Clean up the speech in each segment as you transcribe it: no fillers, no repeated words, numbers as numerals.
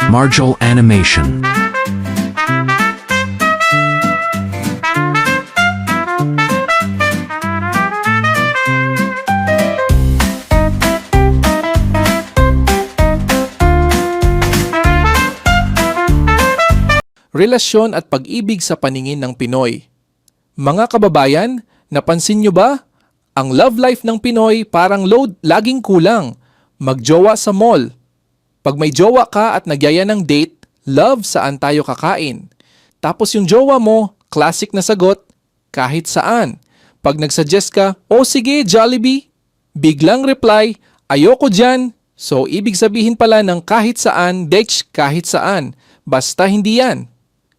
Marjol Animation. Relasyon at pag-ibig sa paningin ng Pinoy. Mga kababayan, napansin nyo ba? Ang love life ng Pinoy parang load laging kulang. Magjowa sa mall. Pag may jowa ka at nagyaya ng date, love, saan tayo kakain? Tapos yung jowa mo, classic na sagot, kahit saan. Pag nagsuggest ka, oh sige, Jollibee. Biglang reply, ayoko dyan. So ibig sabihin pala ng kahit saan, ditch kahit saan. Basta hindi yan.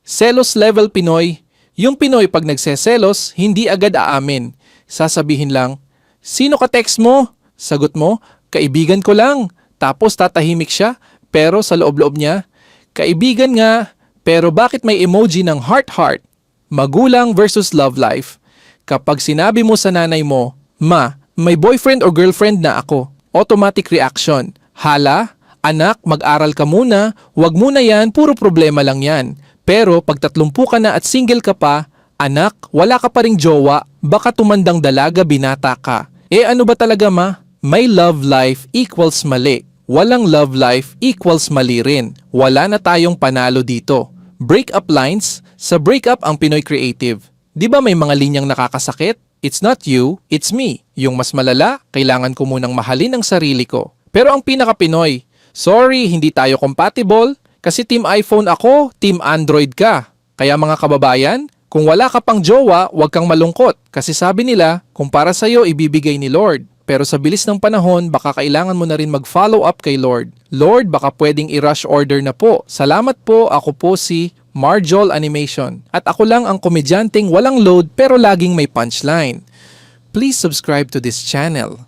Selos level Pinoy. Yung Pinoy pag nagseselos, hindi agad aamin. Sasabihin lang, sino ka text mo? Sagot mo, kaibigan ko lang. Tapos tatahimik siya, pero sa loob-loob niya, kaibigan nga, pero bakit may emoji ng heart-heart? Magulang versus love life. Kapag sinabi mo sa nanay mo, ma, may boyfriend o girlfriend na ako, automatic reaction, hala, anak, mag-aral ka muna, wag muna yan, puro problema lang yan. Pero pag 30 ka na at single ka pa, anak, wala ka pa ring jowa, baka tumandang dalaga binata ka. Eh ano ba talaga ma? May love life equals mali. Walang love life equals mali rin. Wala na tayong panalo dito. Breakup lines, sa breakup ang Pinoy creative. Di ba may mga linyang nakakasakit? It's not you, it's me. Yung mas malala, kailangan ko munang mahalin ang sarili ko. Pero ang pinaka-Pinoy, sorry, hindi tayo compatible. Kasi team iPhone ako, team Android ka. Kaya mga kababayan, kung wala ka pang jowa, huwag kang malungkot. Kasi sabi nila, kung para sa'yo, ibibigay ni Lord. Pero sa bilis ng panahon, baka kailangan mo na rin mag-follow up kay Lord. Lord, baka pwedeng i-rush order na po. Salamat po, ako po si Marjol Animation. At ako lang ang komedyanteng walang load pero laging may punchline. Please subscribe to this channel.